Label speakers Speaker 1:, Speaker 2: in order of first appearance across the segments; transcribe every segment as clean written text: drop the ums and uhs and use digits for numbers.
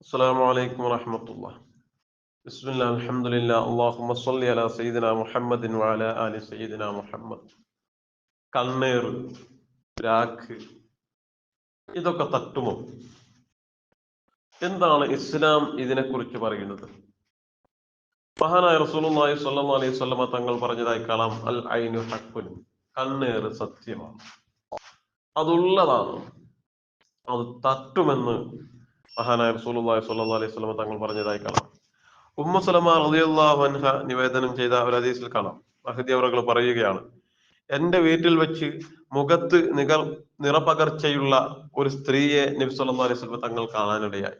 Speaker 1: السلام عليكم ورحمة الله. بسم الله الحمد لله اللهم صل على سيدنا محمد وعلى آل سيدنا محمد. കണ്ണേർ, രാഖ്, ഇതൊക്കെ തട്ടുമോ? എന്താണ് ഇസ്ലാം ഇതിനെക്കുറിച്ച് പറയുന്നത്? മഹാനായ റസൂലുള്ളാഹി സ്വല്ലല്ലാഹു അലൈഹി വസല്ലമ തങ്ങൾ പറഞ്ഞതായി കാണാം, അൽ ഐനു ഹഖ്കുൻ, കണ്ണേർ സത്യമാണ്, അതുള്ളതാണ്, അത് തട്ടുമെന്ന് മഹാനായ റസൂലുള്ളാഹി സ്വല്ലല്ലാഹു അലൈഹി വസല്ലമ തങ്ങൾ പറഞ്ഞതായി കാണാം. ഉമ്മു സലമ റളിയല്ലാഹു അൻഹ നിവേദനം ചെയ്ത ഒരു ഹദീസിൽ കാണാം, മഹദി അവറുകൾ പറയുകയാണ്, എന്റെ വീട്ടിൽ വെച്ച് മുഖത്ത് നിറപകർച്ചയുള്ള ഒരു സ്ത്രീയെ നബി സല്ലല്ലാഹു അലൈഹി വസല്ലം തങ്ങൾ കാണാനിടയായി.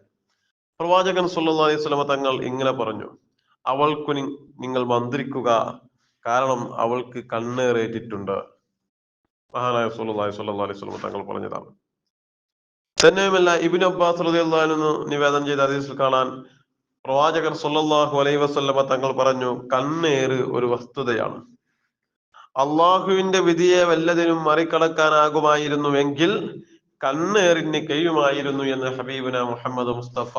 Speaker 1: പ്രവാചകൻ സല്ലല്ലാഹു അലൈഹി വസല്ലം തങ്ങൾ ഇങ്ങനെ പറഞ്ഞു, അവൾക്കു നിങ്ങൾ മന്ത്രിക്കുക, കാരണം അവൾക്ക് കണ്ണേറേറ്റിട്ടുണ്ട്. മഹാനായ റസൂലുള്ളാഹി സ്വല്ലല്ലാഹു അലൈഹി വസല്ലം തങ്ങൾ പറഞ്ഞതാണ്. തന്നെയുമല്ല, ഇബ്നു അബ്ബാസ് റളിയല്ലാഹു അൻഹു നിവേദനം ചെയ്ത ഹദീസിൽ കാണാൻ, പ്രവാചകർ സല്ലല്ലാഹു അലൈഹി വസല്ലമ തങ്ങൾ പറഞ്ഞു, കണ്ണേറ് ഒരു വസ്തുതയാണ്. അള്ളാഹുവിന്റെ വിധിയെ വല്ലതിനും മറികടക്കാനാകുമായിരുന്നുവെങ്കിൽ കണ്ണേറിന് കഴിയുമായിരുന്നു എന്ന് ഹബീബുന മുഹമ്മദ് മുസ്തഫ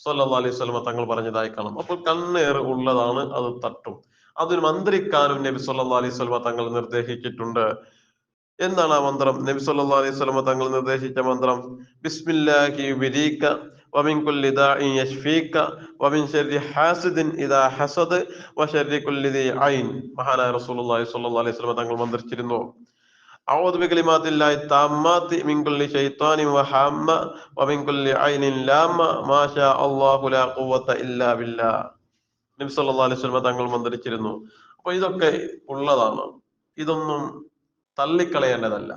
Speaker 1: സല്ലല്ലാഹു അലൈഹി വസല്ലമ തങ്ങൾ പറഞ്ഞതായി കാണാം. അപ്പോൾ കണ്ണേറ് ഉള്ളതാണ്, അത് തട്ടും. അതിന് മന്ത്രിക്കാനും നബി സല്ലല്ലാഹു അലൈഹി വസല്ലമ തങ്ങൾ നിർദ്ദേശിച്ചിട്ടുണ്ട്. എന്താണ് ആ മന്ത്രം? നബി സല്ലല്ലാഹു അലൈഹി വസല്ലമ തങ്ങൾ നിർദ്ദേശിച്ച മന്ത്രം, ബിസ്മില്ലാഹി യുബിരീക വമിൻ കുല്ലി ദാഇൻ യശ്ഫീക വമിൻ ശർരി ഹാസിദിൻ ഇദാ ഹസദ് വശർരി കുല്ലി ദീ ഐൻ. മഹാനായ റസൂലുള്ളാഹി സ്വല്ലല്ലാഹു അലൈഹി വസല്ലമ തങ്ങൾ മന്ത്രിച്ചിരുന്നു, അഊദു ബികലിമാത്തില്ലാഹി താമ്മാത്തി മിൻ കുല്ലി ശൈത്വാനിൻ വഹാമ്മ വമിൻ കുല്ലി ഐനിൻ ലാമ്മ മാഷാ അല്ലാഹു ലാ ഖുവത ഇല്ലാ ബില്ലാഹ്. നബി സല്ലല്ലാഹു അലൈഹി വസല്ലമ തങ്ങൾ മന്ത്രിച്ചിരുന്നു. അപ്പോൾ ഇതൊക്കെ ഉള്ളതാണ്, ഇതൊന്നും തള്ളിക്കളയേണ്ടതല്ല.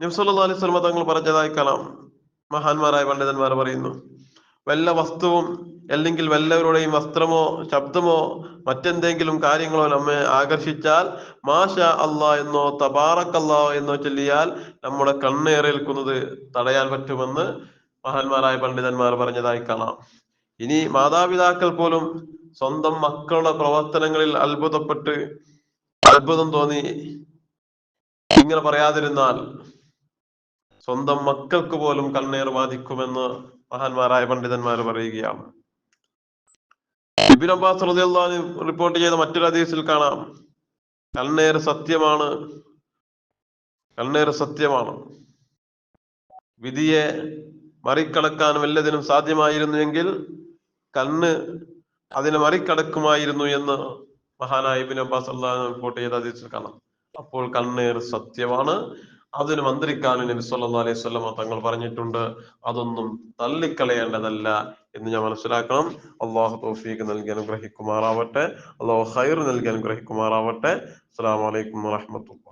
Speaker 1: നബി സല്ലല്ലാഹു അലൈഹി വസല്ലം തങ്ങൾ പറഞ്ഞതായി കാണാം, മഹാന്മാരായ പണ്ഡിതന്മാർ പറയുന്നു, വല്ല വസ്തുവും അല്ലെങ്കിൽ വല്ലവരുടെയും വസ്ത്രമോ ശബ്ദമോ മറ്റെന്തെങ്കിലും കാര്യങ്ങളോ നമ്മെ ആകർഷിച്ചാൽ മാഷാ അല്ലാ എന്നോ തബാറക്കല്ലാ എന്നോ ചൊല്ലിയാൽ നമ്മുടെ കണ്ണേറേൽക്കുന്നത് തടയാൻ പറ്റുമെന്ന് മഹാന്മാരായ പണ്ഡിതന്മാർ പറഞ്ഞതായി കാണാം. ഇനി മാതാപിതാക്കൾ പോലും സ്വന്തം മക്കളുടെ പ്രവർത്തനങ്ങളിൽ അത്ഭുതം തോന്നി ഇങ്ങനെ പറയാതിരുന്നാൽ സ്വന്തം മക്കൾക്ക് പോലും കണ്ണേർ ബാധിക്കുമെന്ന് മഹാന്മാരായ പണ്ഡിതന്മാർ പറയുകയാണ്. ഇബ്നു അബ്ബാസ് റളിയല്ലാഹു അൻഹു റിപ്പോർട്ട് ചെയ്ത മറ്റൊരു ഹദീസിൽ കാണാം, കണ്ണേർ സത്യമാണ്, കണ്ണേർ സത്യമാണ്, വിധിയെ മറികടക്കാൻ വല്ലതിനും സാധ്യമായിരുന്നുവെങ്കിൽ കണ്ണ് അതിനെ മറികടക്കുമായിരുന്നു എന്ന് മഹാനായ ഇബ്നു അബ്ബാസ് റളിയല്ലാഹു അൻഹു റിപ്പോർട്ട് ചെയ്ത ഹദീസിൽ കാണാം. അപ്പോൾ കണ്ണേർ സത്യമാണ്, അതിന് മന്ത്രിക്കാനും നബി സല്ലല്ലാഹു അലൈഹി വസല്ലം തങ്ങൾ പറഞ്ഞിട്ടുണ്ട്. അതൊന്നും തള്ളിക്കളയേണ്ടതല്ല എന്ന് ഞാൻ മനസ്സിലാക്കണം. അള്ളാഹു തൗഫീഖ് നൽകി അനുഗ്രഹിക്കുമാറാവട്ടെ, അള്ളാഹു ഖൈർ നൽകി അനുഗ്രഹിക്കുമാറാവട്ടെ. അസ്സലാമു അലൈക്കും വറഹ്മത്തുള്ളാഹി.